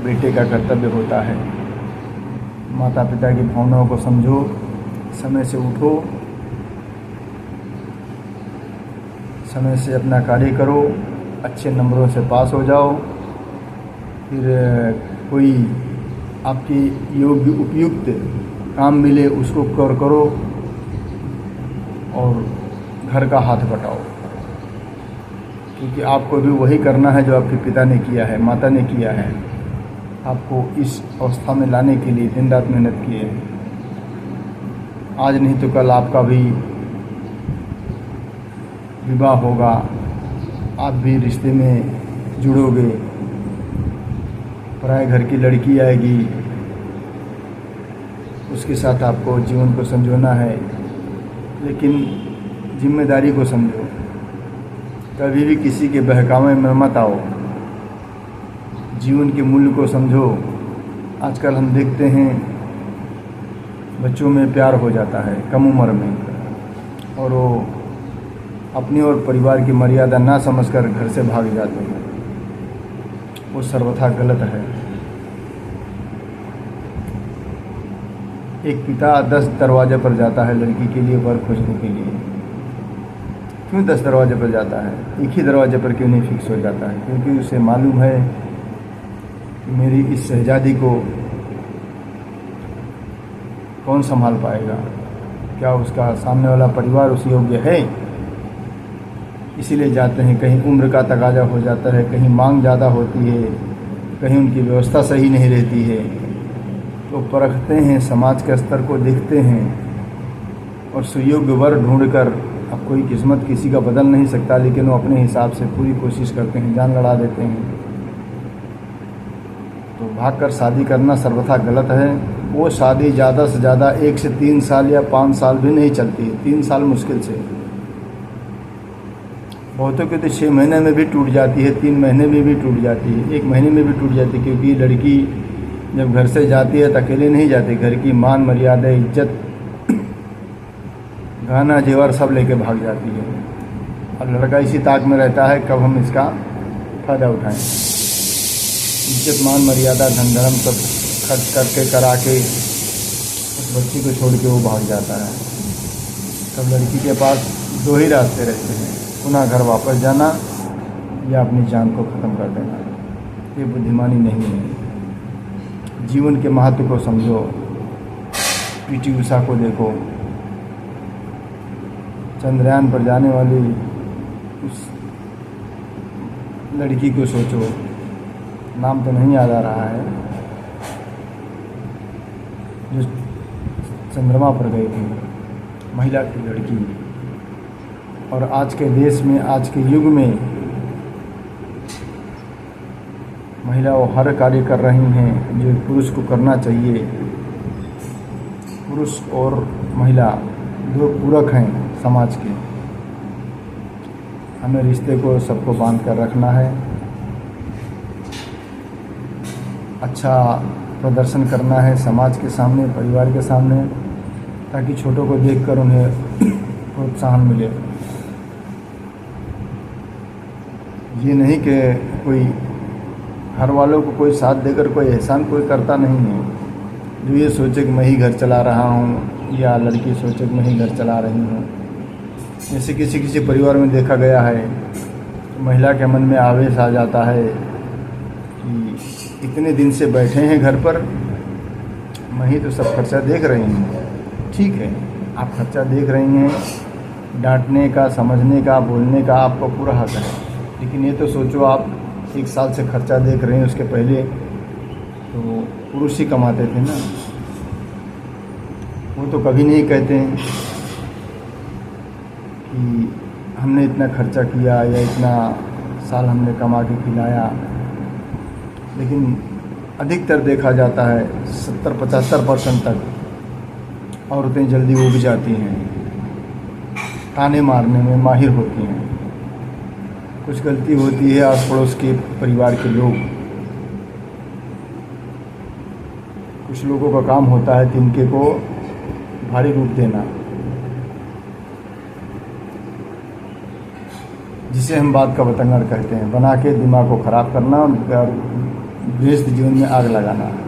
बेटे का कर्तव्य होता है। माता पिता की भावनाओं को समझो, समय से उठो, समय से अपना कार्य करो, अच्छे नंबरों से पास हो जाओ, फिर कोई आपकी योग्य उपयुक्त काम मिले उसको करो और घर का हाथ बटाओ, क्योंकि आपको भी वही करना है जो आपके पिता ने किया है, माता ने किया है। आपको इस अवस्था में लाने के लिए दिन रात मेहनत की है। आज नहीं तो कल आपका भी विवाह होगा, आप भी रिश्ते में जुड़ोगे, पराए घर की लड़की आएगी, उसके साथ आपको जीवन को संजोना है। लेकिन जिम्मेदारी को समझो, कभी भी किसी के बहकावे में मत आओ, जीवन के मूल्य को समझो। आजकल हम देखते हैं बच्चों में प्यार हो जाता है कम उम्र में, और वो अपनी और परिवार की मर्यादा ना समझकर घर से भाग जाते हैं। वो सर्वथा गलत है। एक पिता 10 दरवाजे पर जाता है लड़की के लिए वर खोजने के लिए। क्यों 10 दरवाजे पर जाता है? एक ही दरवाजे पर क्यों नहीं फिक्स हो जाता है? क्योंकि उसे मालूम है कि मेरी इस शहजादी को कौन संभाल पाएगा, क्या उसका सामने वाला परिवार उस योग्य है। इसीलिए जाते हैं। कहीं उम्र का तकाजा हो जाता है, कहीं मांग ज़्यादा होती है, कहीं उनकी व्यवस्था सही नहीं रहती है, तो परखते हैं, समाज के स्तर को देखते हैं और सुयोग्य वर ढूंढकर, अब कोई किस्मत किसी का बदल नहीं सकता, लेकिन वो अपने हिसाब से पूरी कोशिश करते हैं, जान लड़ा देते हैं। तो भागकर शादी करना सर्वथा गलत है। वो शादी ज़्यादा से ज़्यादा 1 से 3 साल या 5 साल भी नहीं चलती है, 3 साल मुश्किल से। बहुतों की तो 6 महीने में भी टूट जाती है, 3 महीने में भी टूट जाती है, 1 महीने में भी टूट जाती है। क्योंकि लड़की जब घर से जाती है तो अकेले नहीं जाती, घर की मान मर्यादा इज्जत गहना जेवर सब लेके भाग जाती है। और लड़का इसी ताक में रहता है कब हम इसका फ़ायदा उठाएं। इज्जत मान मर्यादा धन धर्म सब खर्च करके करा के उस बच्ची को छोड़ के वो भाग जाता है। तब लड़की के पास 2 ही रास्ते रहते हैं, पुनः घर वापस जाना या अपनी जान को ख़त्म कर देना। ये बुद्धिमानी नहीं है। जीवन के महत्व को समझो। पीटी उषा को देखो, चंद्रयान पर जाने वाली उस लड़की को सोचो, नाम तो नहीं याद आ रहा है, जो चंद्रमा पर गई थी, महिला की लड़की। और आज के देश में, आज के युग में महिला वो हर कार्य कर रही हैं जो पुरुष को करना चाहिए। पुरुष और महिला 2 पूरक हैं समाज के। हमें रिश्ते को सबको बांध कर रखना है, अच्छा प्रदर्शन करना है समाज के सामने, परिवार के सामने, ताकि छोटों को देखकर उन्हें प्रोत्साहन मिले। ये नहीं कि कोई घर वालों को कोई साथ देकर कोई एहसान कोई करता नहीं है। जो ये सोचे कि मैं ही घर चला रहा हूँ, या लड़की सोचे कि मैं ही घर चला रही हूँ। जैसे किसी किसी परिवार में देखा गया है, तो महिला के मन में आवेश आ जाता है कि इतने दिन से बैठे हैं घर पर, मैं ही तो सब खर्चा देख रही हूँ। ठीक है, आप खर्चा देख रही हैं, डांटने का, समझने का, बोलने का आपका पूरा हक है। लेकिन ये तो सोचो, आप 1 साल से खर्चा देख रहे हैं, उसके पहले तो पुरुष ही कमाते थे ना। वो तो कभी नहीं कहते हैं कि हमने इतना खर्चा किया या इतना साल हमने कमा के खिलाया। लेकिन अधिकतर देखा जाता है 70-75% तक औरतें जल्दी उब जाती हैं, ताने मारने में माहिर होती हैं। कुछ गलती होती है आस पड़ोस के परिवार के लोग, कुछ लोगों का काम होता है तिनके को भारी रूप देना, जिसे हम बात का बतंगड़ कहते हैं, बना के दिमाग को ख़राब करना और गृहस्थ जीवन में आग लगाना।